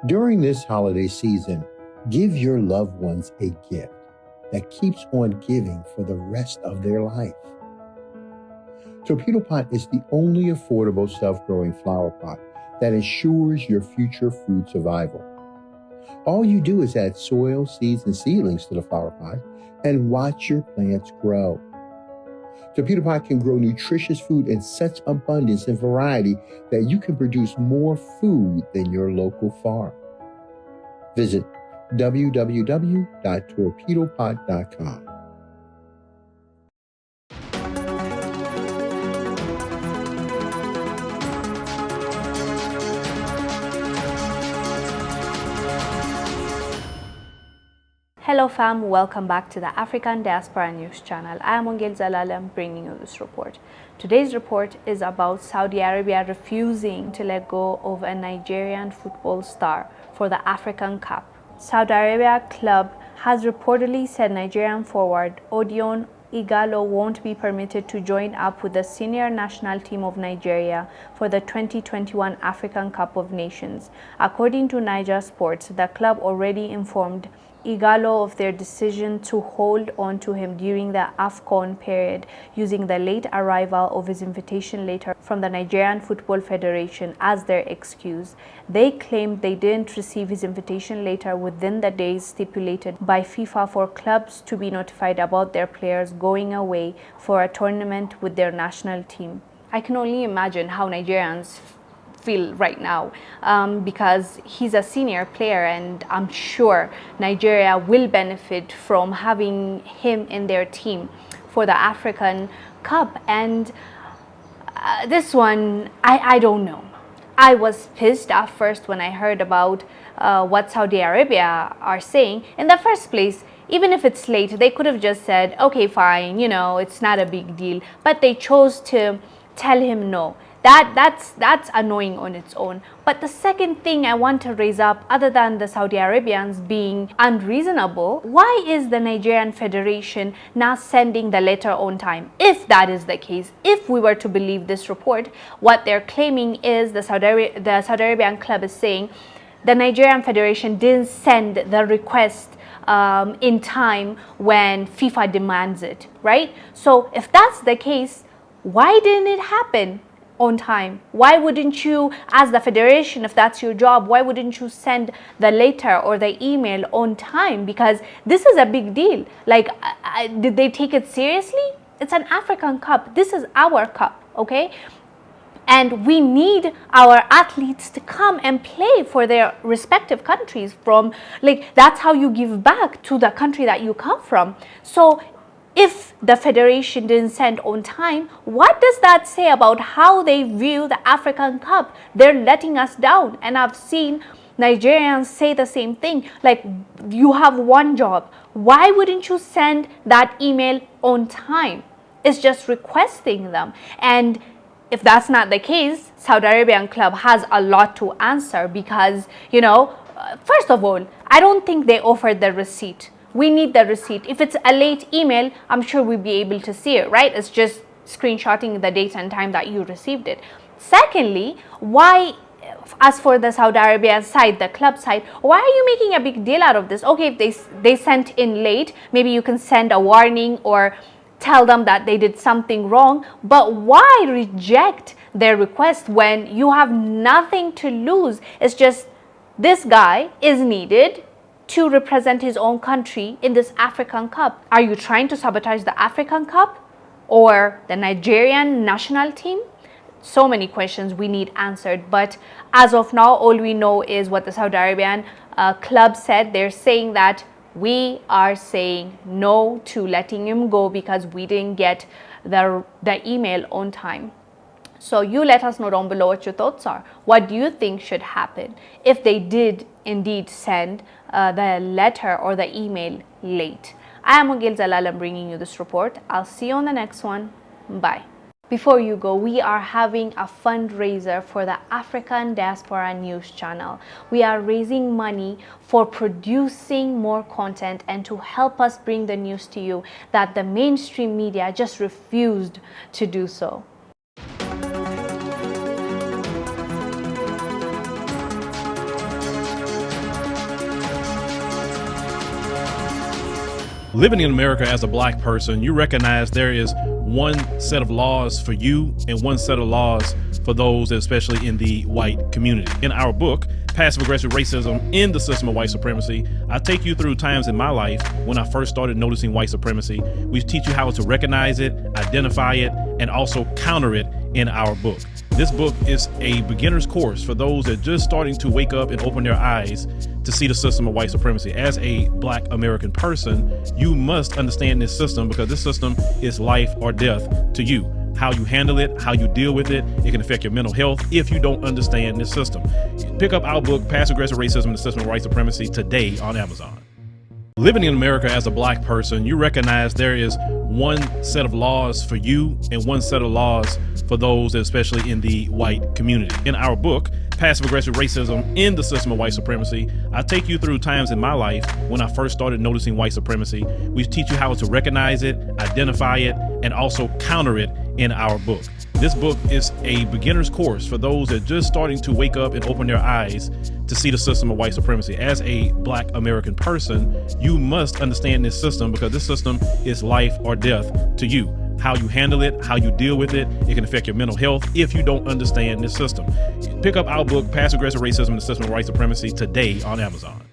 During this holiday season, give your loved ones a gift that keeps on giving for the rest of their life. Torpedo Pot is the only affordable self-growing flower pot that ensures your future food survival. All you do is add soil, seeds, and seedlings to the flower pot and watch your plants grow. Torpedo Pot can grow nutritious food in such abundance and variety that you can produce more food than your local farm. Visit www.torpedopot.com. Hello fam, welcome back to the African Diaspora News channel. I am Wongel Zelalem bringing you this report. Today's report is about Saudi Arabia refusing to let go of a Nigerian football star for the African Cup. Saudi Arabia club has reportedly said Nigerian forward Odion Ighalo won't be permitted to join up with the senior national team of Nigeria for the 2021 African Cup of Nations. According to Niger Sports, the club already informed Ighalo of their decision to hold on to him during the AFCON period, using the late arrival of his invitation letter from the Nigerian Football Federation as their excuse. They claimed they didn't receive his invitation letter within the days stipulated by FIFA for clubs to be notified about their players going away for a tournament with their national team. I can only imagine how Nigerians feel right now, because he's a senior player and I'm sure Nigeria will benefit from having him in their team for the African Cup. And this one, I don't know. I was pissed at first when I heard about what Saudi Arabia are saying. In the first place, even if it's late, they could have just said, okay, fine, you know, it's not a big deal. But they chose to tell him no. That's annoying on its own. But the second thing I want to raise up, other than the Saudi Arabians being unreasonable, why is the Nigerian Federation not sending the letter on time? If that is the case, if we were to believe this report, what they're claiming is the Saudi Arabian club is saying the Nigerian Federation didn't send the request in time when FIFA demands it, right? So if that's the case, why didn't it happen on time? Why wouldn't you, as the federation, if that's your job, why wouldn't you send the letter or the email on time? Because this is a big deal. Like, did they take it seriously? It's an African Cup. This is our cup, okay? And we need our athletes to come and play for their respective countries. That's how you give back to the country that you come from. So if the federation didn't send on time, what does that say about how they view the African Cup? They're letting us down. And I've seen Nigerians say the same thing. Like, you have one job. Why wouldn't you send that email on time? It's just requesting them. And if that's not the case, Saudi Arabian club has a lot to answer because, you know, first of all, I don't think they offered the receipt. We need the receipt. If it's a late email, I'm sure we'll be able to see it, right? It's just screenshotting the date and time that you received it. Secondly, why, as for the Saudi Arabia side, the club side, why are you making a big deal out of this? Okay, if they sent in late, maybe you can send a warning or tell them that they did something wrong, but why reject their request when you have nothing to lose? It's just this guy is needed to represent his own country in this African Cup. Are you trying to sabotage the African Cup or the Nigerian national team? So many questions we need answered, but as of now, all we know is what the Saudi Arabian club said. They're saying that we are saying no to letting him go because we didn't get the email on time. So you let us know down below what your thoughts are. What do you think should happen if they did indeed send the letter or the email late? I am Wongel Zelalem bringing you this report. I'll see you on the next one. Bye. Before you go, we are having a fundraiser for the African Diaspora News channel. We are raising money for producing more content and to help us bring the news to you that the mainstream media just refused to do so. Living in America as a black person, you recognize there is one set of laws for you and one set of laws for those, especially in the white community. In our book, Passive Aggressive Racism in the System of White Supremacy, I take you through times in my life when I first started noticing white supremacy. We teach you how to recognize it, identify it, and also counter it in our book. This book is a beginner's course for those that are just starting to wake up and open their eyes to see the system of white supremacy. As a black American person, you must understand this system because this system is life or death to you. How you handle it, how you deal with it, it can affect your mental health if you don't understand this system. Pick up our book, Passive Aggressive Racism and the System of White Supremacy, today on Amazon. Living in America as a black person, you recognize there is one set of laws for you and one set of laws for those, especially in the white community. In our book, Passive Aggressive Racism in the System of White Supremacy, I take you through times in my life when I first started noticing white supremacy. We teach you how to recognize it, identify it, and also counter it in our book. This book is a beginner's course for those that are just starting to wake up and open their eyes to see the system of white supremacy. As a black American person, you must understand this system because this system is life or death to you. How you handle it, how you deal with it, it can affect your mental health if you don't understand this system. Pick up our book, Passive Aggressive Racism and the System of White Supremacy, today on Amazon.